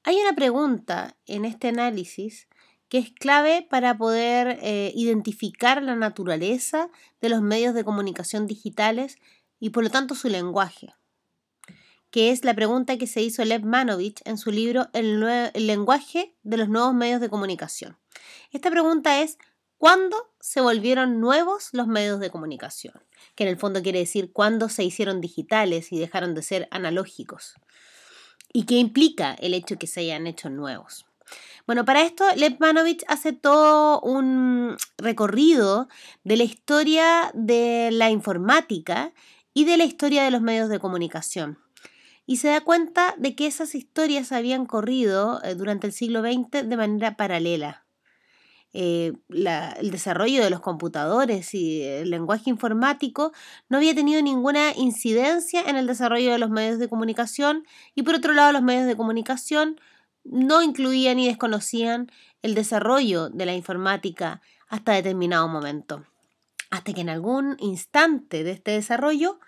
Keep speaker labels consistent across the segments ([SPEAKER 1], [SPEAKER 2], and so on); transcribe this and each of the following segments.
[SPEAKER 1] Hay una pregunta en este análisis que es clave para poder identificar la naturaleza de los medios de comunicación digitales y por lo tanto su lenguaje, que es la pregunta que se hizo Lev Manovich en su libro El lenguaje de los nuevos medios de comunicación. Esta pregunta es: ¿cuándo se volvieron nuevos los medios de comunicación? Que en el fondo quiere decir cuándo se hicieron digitales y dejaron de ser analógicos. ¿Y qué implica el hecho de que se hayan hecho nuevos? Bueno, para esto Lev Manovich hace todo un recorrido de la historia de la informática y de la historia de los medios de comunicación. Y se da cuenta de que esas historias habían corrido durante el siglo XX de manera paralela. El desarrollo de los computadores y el lenguaje informático no había tenido ninguna incidencia en el desarrollo de los medios de comunicación, y por otro lado los medios de comunicación no incluían ni desconocían el desarrollo de la informática hasta determinado momento. Hasta que en algún instante de este desarrollo,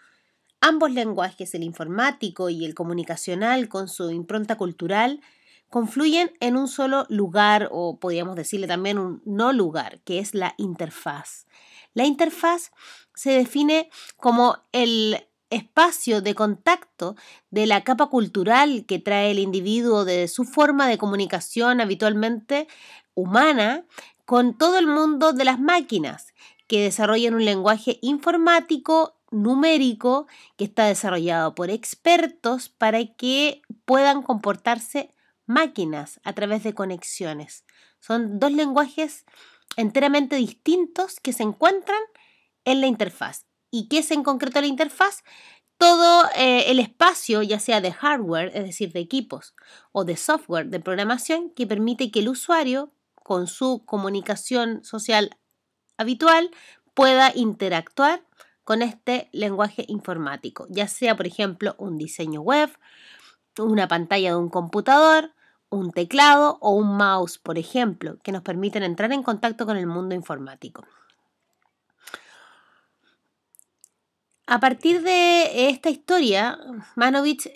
[SPEAKER 1] ambos lenguajes, el informático y el comunicacional con su impronta cultural, confluyen en un solo lugar, o podríamos decirle también un no lugar, que es la interfaz. La interfaz se define como el espacio de contacto de la capa cultural que trae el individuo de su forma de comunicación habitualmente humana con todo el mundo de las máquinas, que desarrollan un lenguaje informático numérico que está desarrollado por expertos para que puedan comportarse máquinas a través de conexiones. Son dos lenguajes enteramente distintos que se encuentran en la interfaz. ¿Y qué es en concreto la interfaz? Todo el espacio, ya sea de hardware, es decir, de equipos, o de software de programación, que permite que el usuario, con su comunicación social habitual, pueda interactuar con este lenguaje informático, ya sea, por ejemplo, un diseño web, una pantalla de un computador, un teclado o un mouse, por ejemplo, que nos permiten entrar en contacto con el mundo informático. A partir de esta historia, Manovich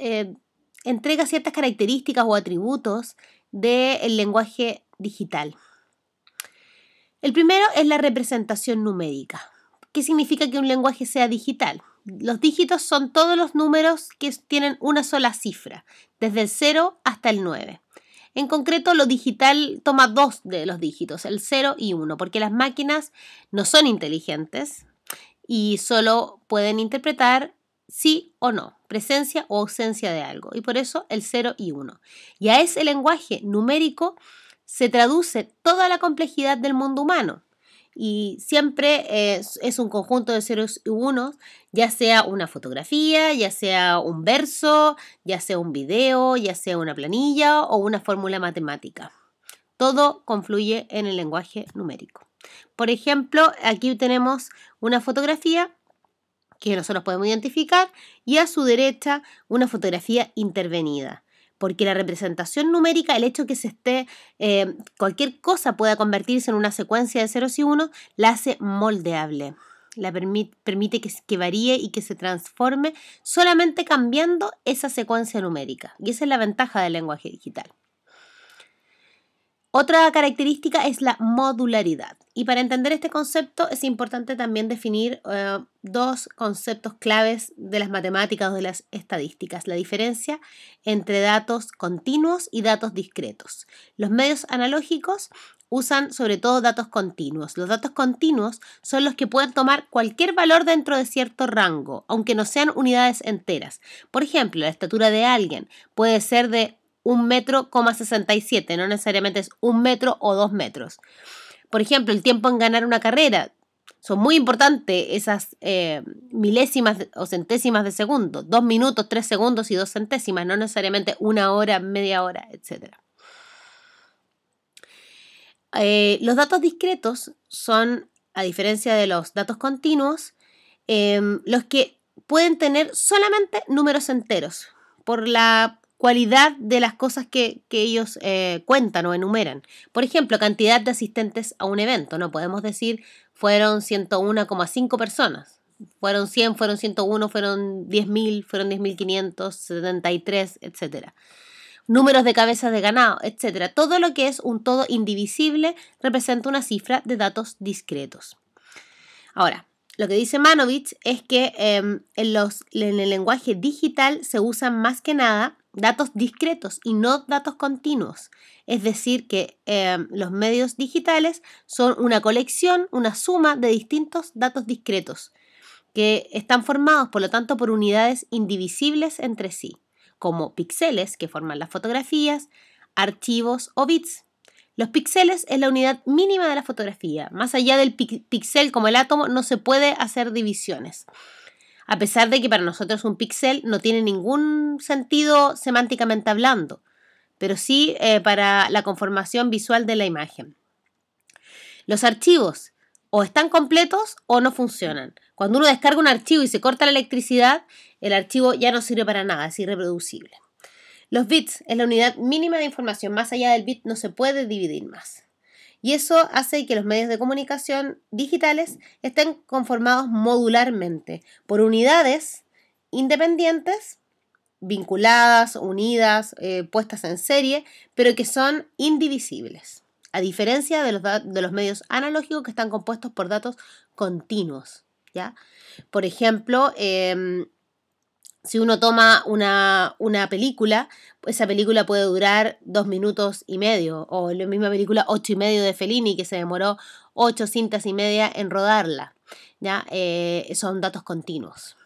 [SPEAKER 1] entrega ciertas características o atributos del lenguaje digital. El primero es la representación numérica. ¿Qué significa que un lenguaje sea digital? Los dígitos son todos los números que tienen una sola cifra, desde el 0 hasta el 9. En concreto, lo digital toma dos de los dígitos, el 0 y 1, porque las máquinas no son inteligentes y solo pueden interpretar sí o no, presencia o ausencia de algo, y por eso el 0 y 1. Y a ese lenguaje numérico se traduce toda la complejidad del mundo humano. Y siempre es un conjunto de ceros y unos, ya sea una fotografía, ya sea un verso, ya sea un video, ya sea una planilla o una fórmula matemática. Todo confluye en el lenguaje numérico. Por ejemplo, aquí tenemos una fotografía que nosotros podemos identificar y a su derecha una fotografía intervenida. Porque la representación numérica, el hecho que cualquier cosa pueda convertirse en una secuencia de ceros y unos, la hace moldeable. La permite que varíe y que se transforme solamente cambiando esa secuencia numérica. Y esa es la ventaja del lenguaje digital. Otra característica es la modularidad. Y para entender este concepto es importante también definir dos conceptos claves de las matemáticas o de las estadísticas: la diferencia entre datos continuos y datos discretos. Los medios analógicos usan sobre todo datos continuos. Los datos continuos son los que pueden tomar cualquier valor dentro de cierto rango, aunque no sean unidades enteras. Por ejemplo, la estatura de alguien puede ser de 1,67 m, no necesariamente es 1 metro o 2 metros. Por ejemplo, el tiempo en ganar una carrera. Son muy importantes esas milésimas o centésimas de segundo. 2 minutos, 3 segundos y 2 centésimas, no necesariamente 1 hora, media hora, etc. Los datos discretos son, a diferencia de los datos continuos, los que pueden tener solamente números enteros por la cualidad de las cosas que ellos cuentan o enumeran. Por ejemplo, cantidad de asistentes a un evento. No podemos decir fueron 101,5 personas. Fueron 100, fueron 101, fueron 10.000, fueron 10.573, etc. números de cabezas de ganado, etc. Todo lo que es un todo indivisible representa una cifra de datos discretos. Ahora, lo que dice Manovich es que en el lenguaje digital se usan más que nada datos discretos y no datos continuos. Es decir, que los medios digitales son una colección, una suma de distintos datos discretos que están formados, por lo tanto, por unidades indivisibles entre sí, como píxeles que forman las fotografías, archivos o bits. Los píxeles es la unidad mínima de la fotografía. Más allá del píxel como el átomo no se puede hacer divisiones. A pesar de que para nosotros un píxel no tiene ningún sentido semánticamente hablando, pero sí para la conformación visual de la imagen. Los archivos o están completos o no funcionan. Cuando uno descarga un archivo y se corta la electricidad, el archivo ya no sirve para nada, es irreproducible. Los bits es la unidad mínima de información. Más allá del bit no se puede dividir más. Y eso hace que los medios de comunicación digitales estén conformados modularmente por unidades independientes, vinculadas, unidas, puestas en serie, pero que son indivisibles. A diferencia de los medios analógicos que están compuestos por datos continuos, ¿ya? Por ejemplo, si uno toma una película, esa película puede durar 2 minutos y medio, o la misma película 8 y medio de Fellini, que se demoró 8 cintas y media en rodarla, ¿ya? Son datos continuos.